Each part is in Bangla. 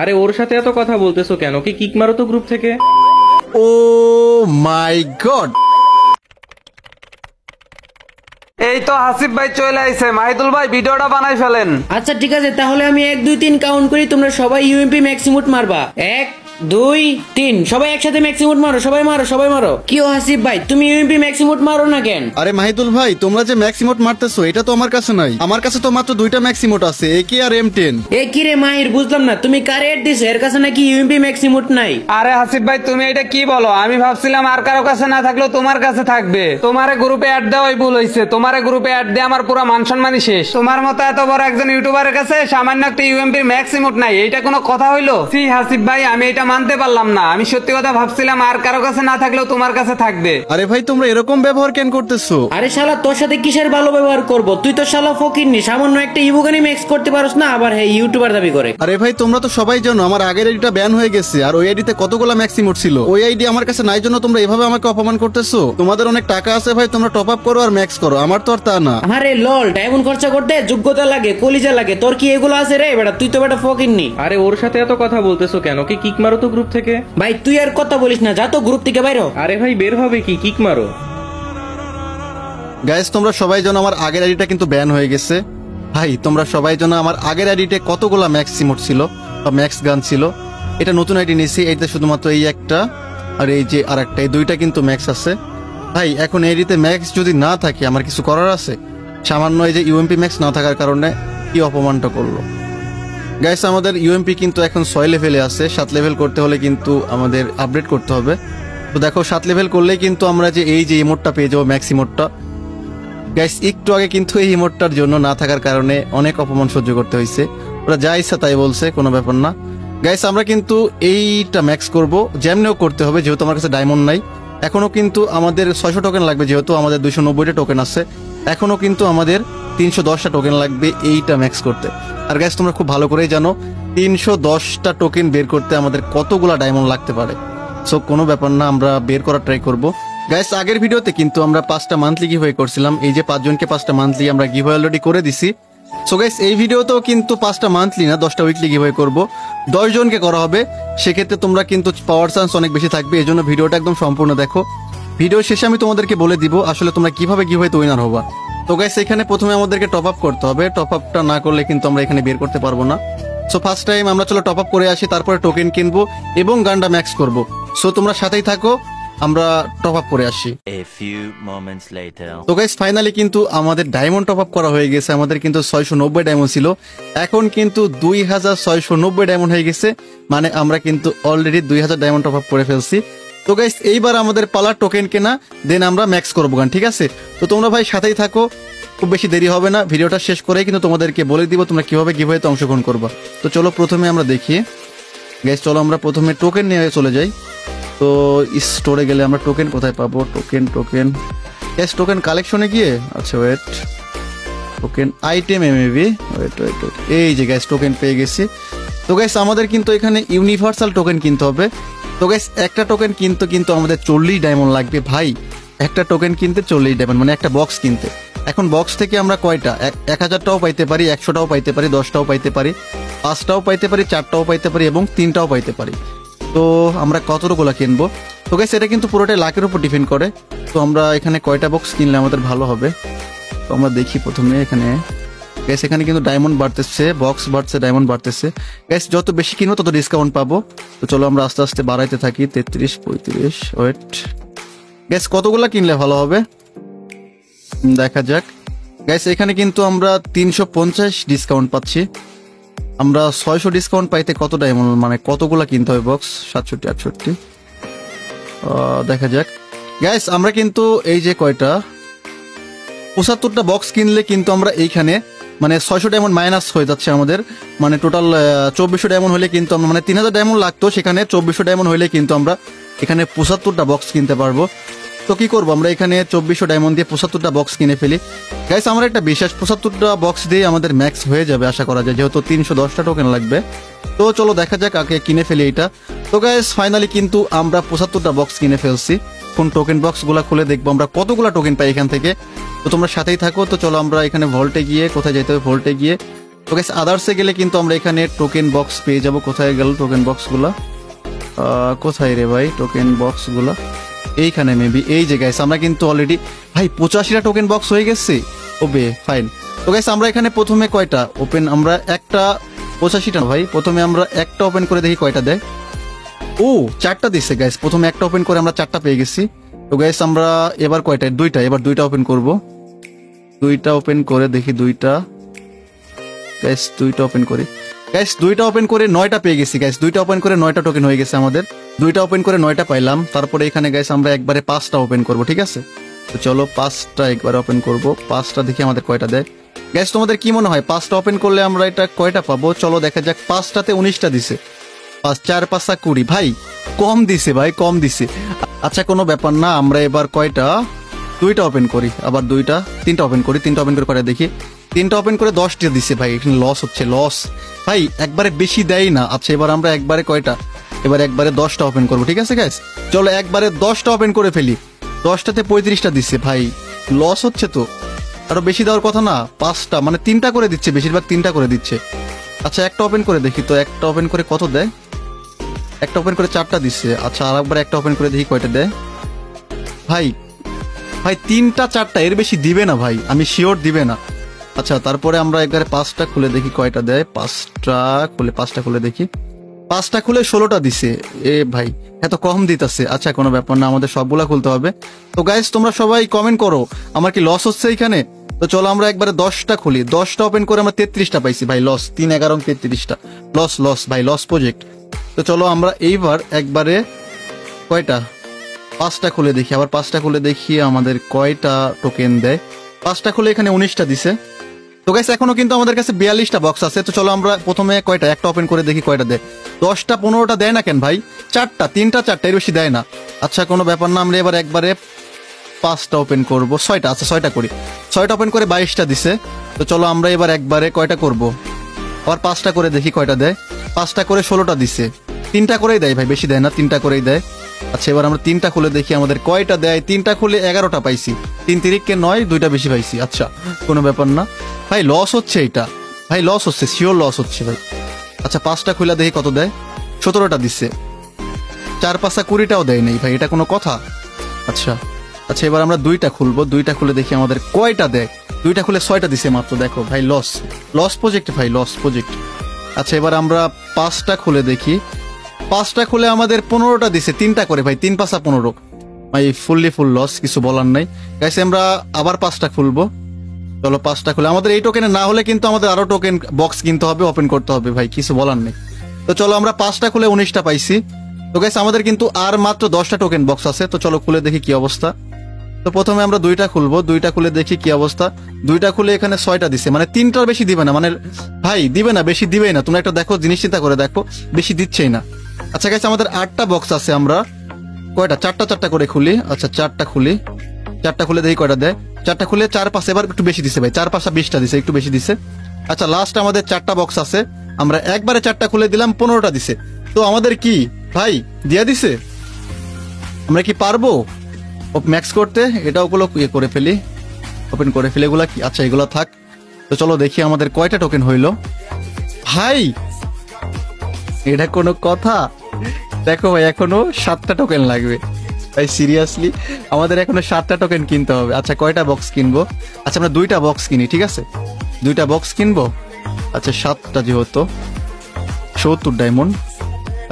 আরে ওর সাথে এত কথা বলতেছো কেন? কি কিক মারো তো গ্রুপ থেকে। ও মাই গড, এই তো হাসিব ভাই চলে আইছে। মাহিদুল ভাই ভিডিওটা বানাই ফেলেন। আচ্ছা ঠিক আছে, তাহলে আমি 1 2 3 কাউন্ট করি, তোমরা সবাই ইউএমপি ম্যাক্সিমুট মারবা। 1 2 3 সবাই একসাথে ম্যাক্সিমুট মারো, সবাই মারো সবাই মারো। কি ও হাসিব ভাই, তুমি ইউএমপি ম্যাক্সিমুট মারো না কেন? আরে মাহিদুল ভাই, তোমরা যে ম্যাক্সিমোট মারতেছো এটা তো আমার কাছে নাই। আমার কাছে তো মাত্র 2টা ম্যাক্সিমোট আছে, একে আর M10। এ কি রে মাহির, বুঝলাম না, তুমি কারে এড দিছো? এর কাছে নাকি ইউএমপি ম্যাক্সিমুট নাই? আরে হাসিব ভাই তুমি এটা কি বলো? আমি ভাবছিলাম আর কারো কাছে না থাকলেও তোমার কাছে থাকবে। তোমারে গ্রুপে অ্যাড দেওয়াই ভুল হয়েছে। তোমারে গ্রুপে অ্যাড দিয়ে আমার পুরো মান সম্মানই শেষ। তোমার মতো এত বড় একজন ইউটিউবারের কাছে সামান্য একটা ইউএমপি ম্যাক্সিমুট নাই, এইটা কোনো কথা হইলো? সি হাসিব ভাই, আমি এটা মানতে পারলাম না। আমি সত্যি কথা ভাবছিলাম আর কারো কাছে না থাকলেও তোমার কাছে থাকবে। আরে ভাই, তোমরা এরকম ব্যবহার কেন করতেছো? আরে শালা, তোর সাথে কিসের ভালো ব্যবহার করব? তুই তো শালা ফকিরনি, সামান্য একটা ইবুগানি ম্যাক্স করতে পারোস না, আবার হে ইউটিউবার দাবি করে। আরে ভাই, তোমরা তো সবাই জানো আমার আগের আইডিটা ব্যান হয়ে গেছে, আর ওই আইডিতে কতগুলা ম্যাক্সিমোট ছিল। ওই আইডি আমার কাছে নাই জন্য তোমরা এভাবে আমাকে অপমান করতেছো। তোমাদের অনেক টাকা আছে ভাই, তোমরা টপ আপ করো আর ম্যাক্স করো, আমার তো আর তা না। আরে লল, ডায়মন্ড খরচা করতে যোগ্যতা লাগে, কলিজা লাগে, তোর কি এগুলো আছে রে বেটা? তুই তো বেটা ফকিরনি। আরে ওর সাথে এত কথা বলতেছো কেন? কি কিক মারো তো গ্রুপ থেকে। ভাই তুই আর কথা বলিস না, যা তো গ্রুপ থেকে বাইর হ। আরে ভাই বের হবে কি, কিক মারো। গাইস, তোমরা সবাই জানো আমার আগের আইডিটা কিন্তু ব্যান হয়ে গেছে। ভাই তোমরা সবাই জানো আমার আগের আইডিতে কতগুলা ম্যাক্সিমোট ছিল বা ম্যাক্স গান ছিল। এটা নতুন আইডি নিয়েছি, এইটা শুধুমাত্র এই একটা আর এই যে আর একটা, এই দুইটা কিন্তু ম্যাক্স আছে। ভাই এখন এই আইডিতে ম্যাক্স যদি না থাকে আমার কিছু করার আছে? সামান্য এই যে ইউএমপি ম্যাক্স না থাকার কারণে কি অপমানটা করলো। গাইস, আমাদের ইউএমপি কিন্তু এখন 6 লেভেলে আছে। 7 লেভেল করতে হলে কিন্তু আমাদের আপডেট করতে হবে। তো দেখো 7 লেভেল করলেই কিন্তু আমরা যে এই যে ইমোটটা পেয়ে যাবো, ম্যাক্স ইমোটটা। গাইস, একটু আগে কিন্তু এই ইমোটটার জন্য না থাকার কারণে অনেক অপমান সহ্য করতে হয়েছে। ওরা যা ইচ্ছা তাই বলছে, কোনো ব্যাপার না। গাইস, আমরা কিন্তু এইটা ম্যাক্স করবো, যেমনিও করতে হবে, যেহেতু আমার কাছে ডায়মন্ড নাই। এখনো কিন্তু আমাদের 600 টোকেন লাগবে, যেহেতু আমাদের 290টা টোকেন আছে। এখনো কিন্তু আমাদের 310টা টোকেন লাগবে এইটা ম্যাক্স করতে। আর গাইস, তোমরা খুব ভালো করেই জানো 310টা টোকেন বের করতে আমাদের কতগুলা ডায়মন্ড লাগতে পারে। সো কোনো ব্যাপার না, আমরা বের করার ট্রাই করব। গাইস, আগের ভিডিওতে কিন্তু আমরা 5টা মান্থলি গিভওয়ে করছিলাম। এই যে 5 জনকে 5টা মান্থলি আমরা গিভওয়ে অলরেডি করে দিছি। সো গাইস, এই ভিডিওতেও কিন্তু 5টা মান্থলি না 10টা উইকলি গিভওয়ে করব। 10 জনকে করা হবে, সেক্ষেত্রে তোমরা কিন্তু পাওয়ার চান্স অনেক বেশি থাকবে। এই জন্য ভিডিওটা একদম সম্পূর্ণ দেখো। ভিডিও শেষে আমি তোমাদেরকে বলে দিব আসলে তোমরা কিভাবে গিভওয়েতে উইনার হবা। তো গাইস, এখানে প্রথমে আমাদেরকে টপ আপ করতে হবে। টপ আপটা না করলে কিন্তু আমরা এখানে বের করতে পারবো না। সো ফার্স্ট টাইম আমরা চলো টপ আপ করে আসি, তারপরে টোকেন কিনবো এবং গানটা ম্যাক্স করব। সো তোমরা সাথেই থাকো, আমরা টপ আপ করে আসি। তো গাইস, ফাইনালি কিন্তু আমাদের ডায়মন্ড টপ আপ করা হয়ে গেছে। আমাদের কিন্তু 690 ডায়মন্ড ছিল, এখন কিন্তু 2690 ডায়মন্ড হয়ে গেছে। মানে আমরা কিন্তু অলরেডি 2000 ডায়মন্ড টপ আপ করে ফেলছি। তো গাইস, এইবার আমাদের পালা টোকেন কেনা, দেন আমরা ম্যাক্স করবো গান, ঠিক আছে? তো তোমরা ভাই সাথেই থাকো, খুব বেশি দেরি হবে না। ভিডিওটা শেষ করেই কিন্তু তোমাদেরকে বলে দিব তোমরা কিভাবে গিভওয়েতে অংশগ্রহণ করবা। তো চলো প্রথমে আমরা দেখি। গাইস, চলো আমরা প্রথমে টোকেন নিয়ে চলে যাই। তো স্টোরে গেলে আমরা টোকেন কোথায় পাবো? টোকেন গাইস, টোকেন কালেকশনে গিয়ে, আচ্ছা wait, token item MAB, wait, এই যে গাইস টোকেন পেয়ে গেছি। তো গাইস, আমাদের কিন্তু এখানে ইউনিভার্সাল টোকেন কিনতে হবে। তো গাইস, একটা টোকেন কিন্তু আমাদের 40 ডায়মন্ড লাগবে ভাই। একটা টোকেন কিনতে 40 ডায়মন্ড, মানে একটা বক্স কিনতে। এখন বক্স থেকে আমরা কয়টা 1000টাও পাইতে পারি, 100টাও পাইতে পারি, 10টাও পাইতে পারি, 5টাও পাইতে পারি, 4টাও পাইতে পারি এবং 3টাও পাইতে পারি। তো আমরা কতগুলো কিনবো? তো গাইস, এটা কিন্তু পুরোটাই লাকের উপর ডিপেন্ড করে। তো আমরা এখানে কয়টা বক্স কিনলে আমাদের ভালো হবে? তো আমরা দেখি প্রথমে এখানে। গাইস, এখানে কিন্তু ডায়মন্ড বাড়তেছে, বক্স বাড়ছে, ডায়মন্ড বাড়তেছে। গাইস, যত বেশি কিনবো তত ডিসকাউন্ট পাবো। তো চলো আমরা আস্তে আস্তে বাড়াইতে থাকি। 33, 35, ওয়েট। গাইস, কতগুলা কিনলে ভালো হবে দেখা যাক। গাইস, এখানে কিন্তু আমরা 350 ডিসকাউন্ট পাচ্ছি। আমরা 600 ডিসকাউন্ট পাইতে কত ডায়মন্ড, মানে কতগুলা কিনতে হবে বক্স? 67, 68, দেখা যাক। গাইস, আমরা কিন্তু এই যে কয়টা 75টা বক্স কিনলে কিন্তু আমরা এইখানে মানে 600 ডায়মন্ড মাইনাস হয়ে যাচ্ছে আমাদের। মানে টোটাল 2400 ডায়মন্ড হলে কিন্তু আমরা, মানে 3000 ডায়মন্ড লাগতো, সেখানে 2400 ডায়মন্ড হলে কিন্তু আমরা এখানে 75টা বক্স কিনতে পারবো। তো কি করবো, আমরা এখানে 2400 ডায়মন্ড দিয়ে 75টা বক্স কিনে ফেলি। গাইস, আমার একটা বিশ্বাস 75টা বক্স দিয়ে আমাদের ম্যাক্স হয়ে যাবে আশা করা যায়, যেহেতু 310টা টোকেন লাগবে। তো চলো দেখা যাক, আগে কিনে ফেলি এইটা। তো গাইস, ফাইনালি কিন্তু আমরা 75টা বক্স কিনে ফেলছি। কোন টোকেন বক্স গুলা খুলে দেখবো আমরা কতগুলা টোকেন পাই এখান থেকে। তো তোমরা সাথেই থাকো। তো চলো আমরা এখানে ভল্টে গিয়ে, কোথায় যেতে হবে, ভল্টে গিয়ে তো গাইস আদার্সে গেলে কিন্তু আমরা এখানে টোকেন বক্স পেয়ে যাব। কোথায় গেল টোকেন বক্সগুলো? কোথায় রে ভাই টোকেন বক্সগুলো? এইখানে মেবি। এই যে গাইস আমরা কিন্তু অলরেডি ভাই 85টা টোকেন বক্স হয়ে গেছে। ওবে ফাইন। তো গাইস আমরা এখানে প্রথমে কয়টা ওপেন, আমরা একটা 85টা ভাই। প্রথমে আমরা একটা ওপেন করে দেখি কয়টা দেয়। ও 4টা দিচ্ছে গাইস। প্রথমে একটা ওপেন করে আমরা 4টা পেয়ে গেছি। তো গাইস আমরা এবার কয়টা? 2টা। এবার 2টা ওপেন করব। 2টা ওপেন করে দেখি 2টা। গাইস 2টা ওপেন করি। গাইস 2টা ওপেন করে 9টা পেয়ে গেছি গাইস। 2টা ওপেন করে 9টা টোকেন হয়ে গেছে আমাদের। 2টা ওপেন করে 9টা পাইলাম। তারপরে এখানে গাইস আমরা একবারে 5টা ওপেন করব, ঠিক আছে? তো চলো 5টা একবার ওপেন করব। 5টা দেখি আমাদের কয়টা দেয়। গাইস তোমাদের কি মনে হয় 5টা ওপেন করলে আমরা এটা কয়টা পাবো? চলো দেখা যাক। 5টাতে 19টা দিছে। 5 4 5 20 ভাই কম দিছে ভাই, কম দিছে। আচ্ছা কোনো ব্যাপার না, আমরা এবার কয়টা 2টা ওপেন করি। আবার 2টা 3টা ওপেন করি। 3টা ওপেন করে কয়টা দেখি। 3টা ওপেন করে 10টা দিছে ভাই। এখানে লস হচ্ছে, লস ভাই। একবারে বেশি দেয় না। আচ্ছা এবার আমরা একবারে কয়টা? এবার একবারে 10টা ওপেন করবো, ঠিক আছে গাইস? চলো একবারে 10টা ওপেন করে ফেলি। 10টাতে 35টা দিচ্ছে ভাই, লস হচ্ছে তো। আরো বেশি দেওয়ার কথা না? 5টা মানে 3টা করে দিচ্ছে, বেশিরভাগ 3টা করে দিচ্ছে। আচ্ছা একটা ওপেন করে দেখি তো। একটা ওপেন করে কত দেয়? একটা ওপেন করে 4টা দিচ্ছে। আচ্ছা আর একবার একটা ওপেন করে দেখি কয়টা দেয়। ভাই ভাই 3টা 4টা, এর বেশি দিবে না ভাই, আমি শিওর দিবে না। আচ্ছা তারপরে আমরা একবারে 5টা খুলে দেখি কয়টা দেয়। 5টা খুলে দেখি। 5টা খুলে 16টা দিছে। এ ভাই এত কম দিতেছে। আচ্ছা কোনো ব্যাপার না, আমাদের সবগুলা খুলতে হবে। তো গাইস তোমরা সবাই কমেন্ট করো আমার কি লস হচ্ছে এখানে। তো চলো আমরা একবারে 10টা খুলি। 10টা ওপেন করে আমরা 33টা পাইছি ভাই। লস 3 11 33টা লস, লস ভাই, লস প্রজেক্ট। তো চলো আমরা এইবার একবারে কয়টা 5টা খুলে দেখি। আবার 5টা খুলে দেখি আমাদের কয়টা টোকেন দেয়। 5টা খুলে এখানে 19টা দিছে। তো গাইস এখনো কিন্তু আমাদের কাছে 42টা বক্স আছে। তো চলো আমরা প্রথমে কয়টা একটা ওপেন করে দেখি কয়টা দেয়। 10টা 15টা দেয় না কেন ভাই? 4টা 3টা 4টা, এর বেশি দেয় না। আচ্ছা কোনো ব্যাপার না, আমরা এবার একবারে 5টা ওপেন করব। 6টা, আচ্ছা 6টা করি। 6টা ওপেন করে 22টা দিছে। তো চলো আমরা এবার একবারে কয়টা করব। আবার 5টা করে দেখি কয়টা দেয়। 5টা করে 16টা দিছে। 3টা করেই দেয় ভাই, বেশি দেয় না, 3টা করেই দেয়। আচ্ছা এবার আমরা 3টা খুলে দেখি আমাদের কয়টা দেয়। 3টা খুলে 11টা পাইছি। 3 তিরিককে 9, 2টা বেশি পাইছি। আচ্ছা কোনো ব্যাপার না ভাই, লস হচ্ছে এটা ভাই, লস হচ্ছে, শিওর লস হচ্ছে ভাই। আচ্ছা 5টা খুলে দেখি কত দেয়। 17টা দিচ্ছে। 4 5 20টাও দেয় নাই ভাই, এটা কোনো কথা? আচ্ছা আচ্ছা এবার আমরা 2টা খুলবো। 2টা খুলে দেখি আমাদের কয়টা দেয়। 2টা খুলে 6টা দিছে মাত্র। দেখো ভাই লস, লস প্রজেক্ট ভাই, লস প্রজেক্ট। আচ্ছা এবার আমরা 5টা খুলে দেখি। 5টা খুলে আমাদের 15টা দিছে। 3টা করে ভাই, 3 5 15 ভাই, ফুললি ফুল লস, কিছু বলার নাই গাইস। আমরা আবার 5টা খুলবো। চলো 5টা খুলে আমাদের এই টোকেনে না হলে কিন্তু আমাদের আরো টোকেন বক্স কিনতে হবে, ওপেন করতে হবে ভাই, কিছু বলার নেই। তো চলো আমরা 5টা খুলে 19টা পাইছি। তো গাইস আমাদের কিন্তু আর মাত্র 10টা টোকেন বক্স আছে। তো চলো খুলে দেখি কি অবস্থা। তো প্রথমে আমরা 2টা খুলবো। 2টা খুলে দেখি কি অবস্থা। 2টা খুলে এখানে 6টা দিছে, মানে 3টার বেশি দিবে না, মানে ভাই দিবে না, বেশি দিবেই না। তোমরা একটা দেখো, জিনিস চিন্তা করে দেখো, বেশি দিচ্ছেই না। আচ্ছা গাইস আমাদের 8টা বক্স আছে। আমরা কয়টা 4টা করে খুলি। আচ্ছা 4টা খুলি। 4টা খুলে দেখি কয়টা দেয়। 4টা খুলে 4 5, এবার একটু বেশি দিছে ভাই, 4 5 20টা দিছে, একটু বেশি দিছে। আচ্ছা লাস্ট আমাদের 4টা বক্স আছে। আমরা একবারে 4টা খুলে দিলাম, 15টা দিছে। তো আমাদের কি ভাই দিয়া দিছে, আমরা কি পারবো ম্যাক্স করতে? এটা ওগুলো করে ফেলি, ওপেন করে ফেলে এগুলা কি। আচ্ছা এগুলো থাক। তো চলো দেখি আমাদের কয়টা টোকেন হইলো ভাই। এটা কোনো কথা? দেখো ভাই এখনো 7টা টোকেন লাগবে ভাই, সিরিয়াসলি আমাদের এখনো 7টা টোকেন কিনতে হবে। আচ্ছা কয়টা বক্স কিনবো? আচ্ছা আমরা 2টা বক্স কিনি, ঠিক আছে? 2টা বক্স কিনবো। আচ্ছা 7টা যেহেতু 70 ডায়মন্ড।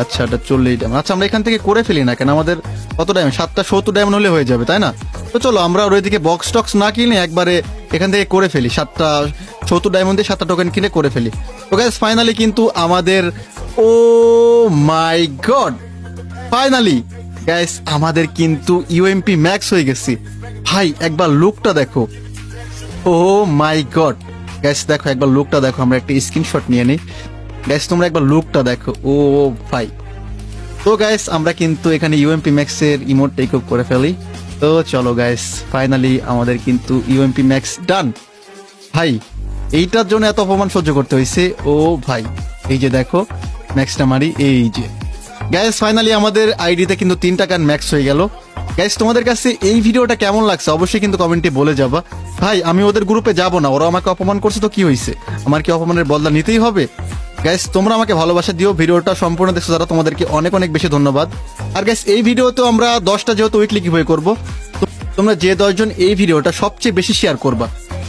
আচ্ছা এটা 40 ডায়মন্ড। আচ্ছা আমরা এখান থেকে করে ফেলি না কেন? আমাদের কত ডায়মন্ড? 7টা 70 ডায়মন্ড হলে হয়ে যাবে, তাই না? তো চলো আমরা ওইদিকে বক্স টক্স না কিনে একবারে এখান থেকে করে ফেলি। 7টা 70 ডায়মন্ড দিয়ে 7টা টোকেন কিনে করে ফেলি। তো গাইস ফাইনালি কিন্তু আমাদের, ও মাই গড, ফাইনালি গাইস আমাদের কিন্তু ইউএমপি ম্যাক্স হয়ে গেছে ভাই। একবার লুকটা দেখো, ও মাই গড গাইস দেখো একবার লুকটা দেখো। আমরা একটা স্ক্রিনশট নিয়ে নিই গাইস, তোমরা একবার লুকটা দেখো, ও ভাই। তো গাইস আমরা কিন্তু এখানে ইউএমপি ম্যাক্স এর ইমোট টেক আপ করে ফেলি। তো চলো গাইস ফাইনালি আমাদের কিন্তু ইউএমপি ম্যাক্স ডান ভাই। এইটার জন্য এত অপমান সহ্য করতে হয়েছে, ও ভাই। এই যে দেখো ম্যাক্সটা মারি, এই যে গাইস ফাইনালি আমাদের আইডিতে কিন্তু 3টা গান ম্যাক্স হয়ে গেল। গাইস তোমাদের কাছে এই ভিডিওটা কেমন লাগছে অবশ্যই কিন্তু কমেন্টে বলে যাবা। ভাই আমি ওদের গ্রুপে যাব না, ওরা আমাকে অপমান করছে তো কি হয়েছে, আমার কি অপমানের বদলা নিতেই হবে? গাইস তোমরা আমাকে ভালোবাসা দিও, ভিডিওটা সম্পূর্ণ দেখছো যারা তোমাদেরকে অনেক অনেক বেশি ধন্যবাদ। আর গাইস এই ভিডিওতে আমরা 10টা যেহেতু উইকলি কিভাবে করব, তোমরা যে 10 জন এই ভিডিওটা সবচেয়ে বেশি শেয়ার করবা।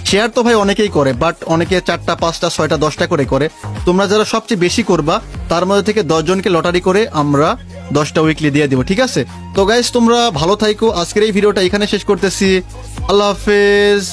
শেয়ার তো ভাই অনেকেই করে, বাট অনেকে 4টা 5টা 6টা 10টা করে। তোমরা যারা সবচেয়ে বেশি করবা তার মধ্যে থেকে 10 জনকে লটারি করে আমরা 10টা উইকলি দিয়ে দিব, ঠিক আছে? তো গাইস তোমরা ভালো থাইকো, আজকের এই ভিডিওটা এখানে শেষ করতেছি। আল্লাহ হাফেজ।